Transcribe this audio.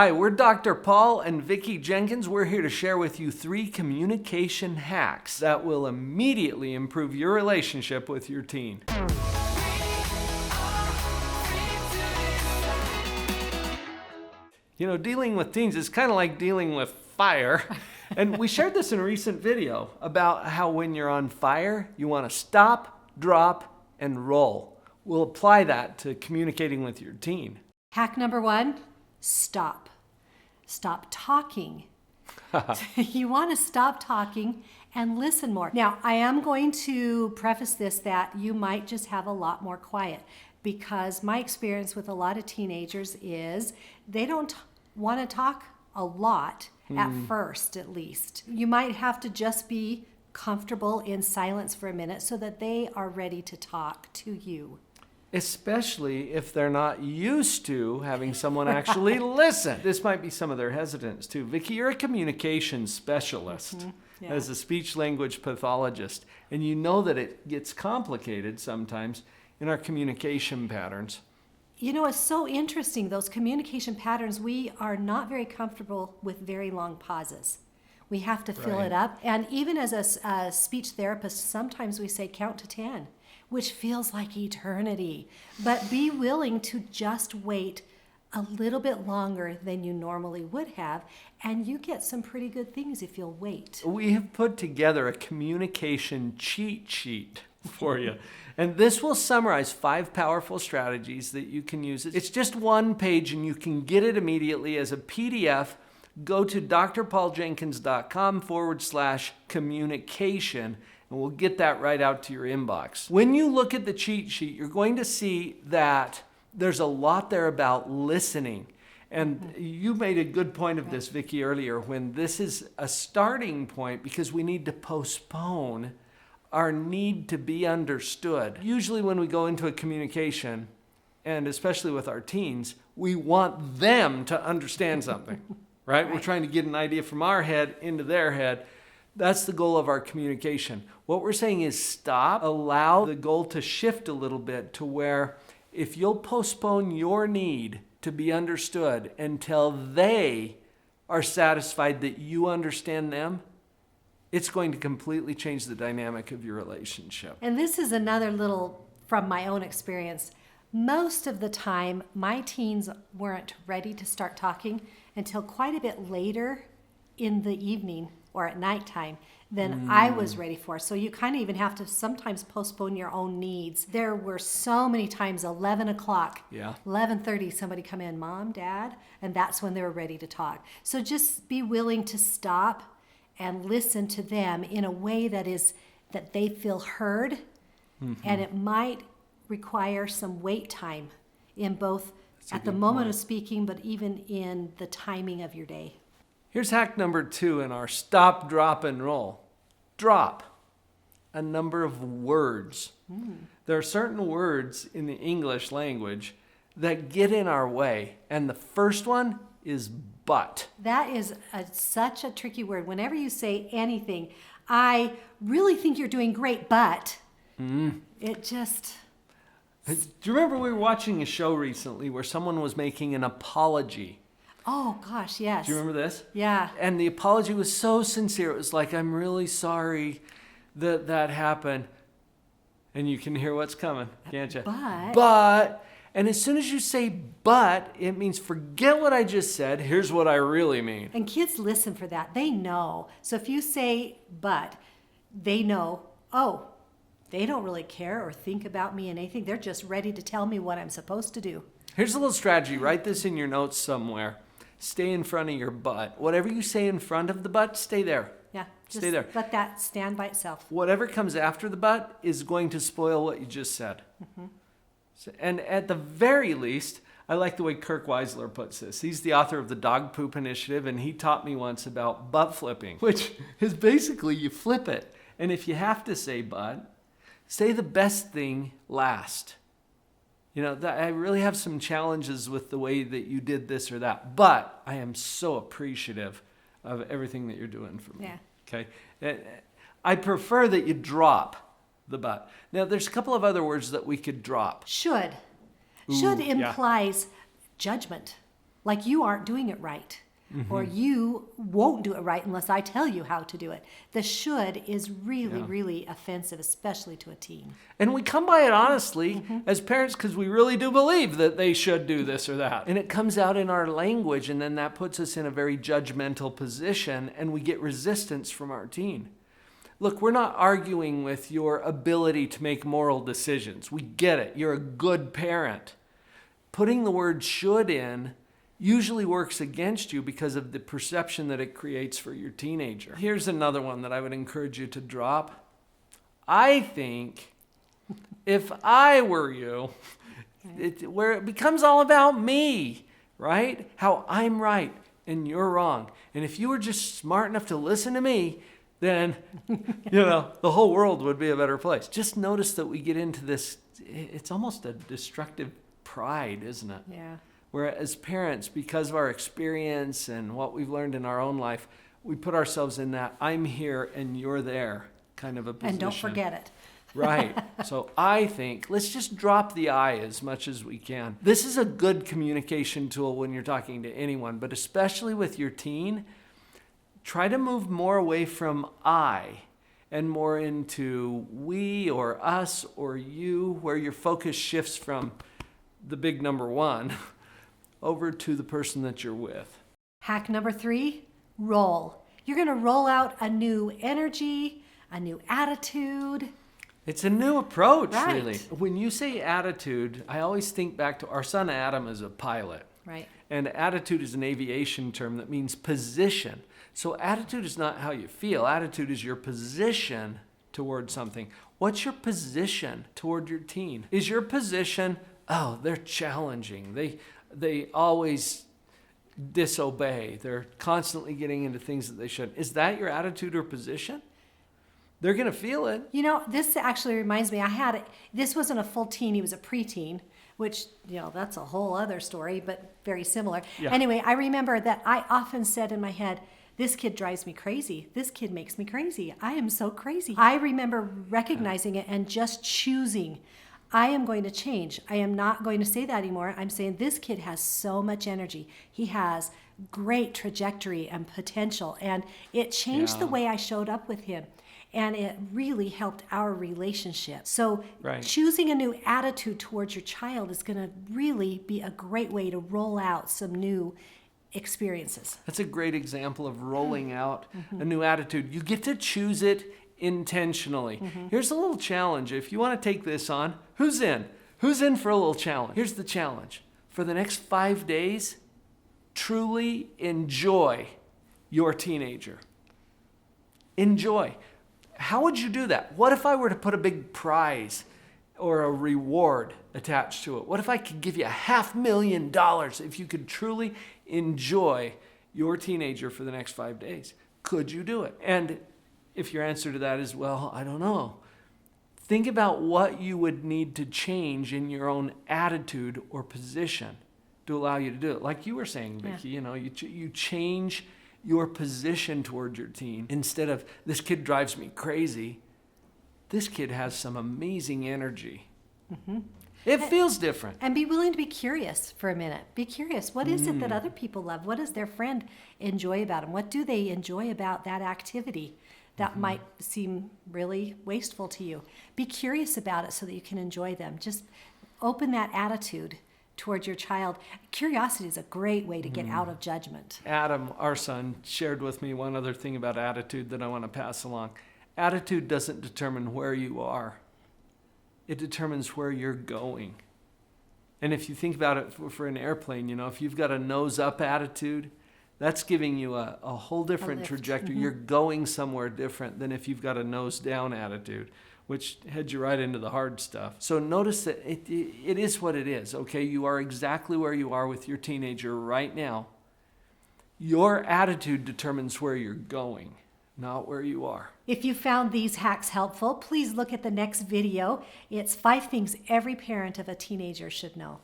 Hi, we're Dr. Paul and Vicki Jenkins. We're here to share with you 3 communication hacks that will immediately improve your relationship with your teen. You know, dealing with teens is kind of like dealing with fire. And we shared this in a recent video about how when you're on fire, you want to stop, drop, and roll. We'll apply that to communicating with your teen. Hack number 1, stop. Stop talking. You want to stop talking and listen more. Now, I am going to preface this that you might just have a lot more quiet, because my experience with a lot of teenagers is they don't want to talk a lot at first, at least. You might have to just be comfortable in silence for a minute so that they are ready to talk to you. Especially if they're not used to having someone actually listen. This might be some of their hesitance too. Vicki, you're a communication specialist as a speech language pathologist, and you know that it gets complicated sometimes in our communication patterns. You know, it's so interesting, those communication patterns, we are not very comfortable with very long pauses. We have to fill it up. And even as a speech therapist, sometimes we say count to 10. Which feels like eternity. But be willing to just wait a little bit longer than you normally would have, and you get some pretty good things if you'll wait. We have put together a communication cheat sheet for you. And this will summarize 5 powerful strategies that you can use. It's just 1 page, and you can get it immediately as a PDF. Go to drpauljenkins.com/communication. And we'll get that right out to your inbox. When you look at the cheat sheet, you're going to see that there's a lot there about listening. And you made a good point of this, Vicki, earlier, when this is a starting point because we need to postpone our need to be understood. Usually when we go into a communication, and especially with our teens, we want them to understand something, right? We're trying to get an idea from our head into their head. That's the goal of our communication. What we're saying is stop, allow the goal to shift a little bit to where if you'll postpone your need to be understood until they are satisfied that you understand them, it's going to completely change the dynamic of your relationship. And this is another little from my own experience. Most of the time, my teens weren't ready to start talking until quite a bit later in the evening or at nighttime than I was ready for. So you kind of even have to sometimes postpone your own needs. There were so many times, 11 o'clock, 11:30, somebody come in, Mom, Dad, and that's when they were ready to talk. So just be willing to stop and listen to them in a way that they feel heard, and it might require some wait time in both at the moment of speaking, but even in the timing of your day. Here's hack number 2 in our stop, drop, and roll. Drop a number of words. There are certain words in the English language that get in our way, and the first one is but. That is such a tricky word. Whenever you say anything, I really think you're doing great, but it just... Do you remember we were watching a show recently where someone was making an apology? Oh, gosh, yes. Do you remember this? Yeah. And the apology was so sincere. It was like, I'm really sorry that happened. And you can hear what's coming, can't you? But, and as soon as you say but, it means forget what I just said. Here's what I really mean. And kids listen for that. They know. So if you say but, they know, oh, they don't really care or think about me and anything. They're just ready to tell me what I'm supposed to do. Here's a little strategy. Write this in your notes somewhere. Stay in front of your but. Whatever you say in front of the but, stay there. Yeah, stay there. Let that stand by itself. Whatever comes after the but is going to spoil what you just said. So, and at the very least, I like the way Kirk Weisler puts this. He's the author of the Dog Poop Initiative, and he taught me once about butt flipping, which is basically you flip it. And if you have to say but, say the best thing last. You know, I really have some challenges with the way that you did this or that, but I am so appreciative of everything that you're doing for me. Yeah. Okay? I prefer that you drop the but. Now, there's a couple of other words that we could drop. Should implies judgment. like you aren't doing it right. Or you won't do it right unless I tell you how to do it. The should is really, really offensive, especially to a teen. And we come by it honestly as parents because we really do believe that they should do this or that. And it comes out in our language, and then that puts us in a very judgmental position, and we get resistance from our teen. Look, we're not arguing with your ability to make moral decisions. We get it. You're a good parent. Putting the word should in usually works against you because of the perception that it creates for your teenager. Here's another one that I would encourage you to drop. I think if I were you, where it becomes all about me, right? How I'm right and you're wrong. And if you were just smart enough to listen to me, then, the whole world would be a better place. Just notice that we get into this, it's almost a destructive pride, isn't it? Yeah. Where as parents, because of our experience and what we've learned in our own life, we put ourselves in that I'm here and you're there kind of a position. And don't forget it. Right. So I think let's just drop the I as much as we can. This is a good communication tool when you're talking to anyone, but especially with your teen, try to move more away from I and more into we or us or you, where your focus shifts from the big number one over to the person that you're with. Hack number 3, roll. You're going to roll out a new energy, a new attitude. It's a new approach, Right. really. When you say attitude, I always think back to our son Adam as a pilot. Right. And attitude is an aviation term that means position. So attitude is not how you feel. Attitude is your position toward something. What's your position toward your teen? Is your position, oh, they're challenging. They always disobey. They're constantly getting into things that they shouldn't. Is that your attitude or position? They're going to feel it. This actually reminds me, this wasn't a full teen, he was a preteen, which, that's a whole other story, but very similar. Yeah. Anyway, I remember that I often said in my head, this kid drives me crazy. This kid makes me crazy. I am so crazy. I remember recognizing it and just choosing, I am going to change. I am not going to say that anymore. I'm saying this kid has so much energy. He has great trajectory and potential. And it changed the way I showed up with him. And it really helped our relationship. So choosing a new attitude towards your child is going to really be a great way to roll out some new experiences. That's a great example of rolling out a new attitude. You get to choose it intentionally. Here's a little challenge. If you want to take this on, who's in? Who's in for a little challenge? Here's the challenge. For the next 5 days, truly enjoy your teenager. Enjoy. How would you do that? What if I were to put a big prize or a reward attached to it? What if I could give you $500,000 if you could truly enjoy your teenager for the next 5 days? Could you do it? And if your answer to that is, well, I don't know, think about what you would need to change in your own attitude or position to allow you to do it. Like you were saying, Vicki, you change your position toward your teen. Instead of, this kid drives me crazy, this kid has some amazing energy. It feels different. And be willing to be curious for a minute. Be curious. What is it that other people love? What does their friend enjoy about them? What do they enjoy about that activity that might seem really wasteful to you? Be curious about it so that you can enjoy them. Just open that attitude towards your child. Curiosity is a great way to get out of judgment. Adam, our son, shared with me one other thing about attitude that I want to pass along. Attitude doesn't determine where you are. It determines where you're going. And if you think about it for an airplane, if you've got a nose-up attitude, that's giving you a whole different trajectory. You're going somewhere different than if you've got a nose-down attitude, which heads you right into the hard stuff. So notice that it is what it is, okay? You are exactly where you are with your teenager right now. Your attitude determines where you're going, not where you are. If you found these hacks helpful, please look at the next video. It's 5 things every parent of a teenager should know.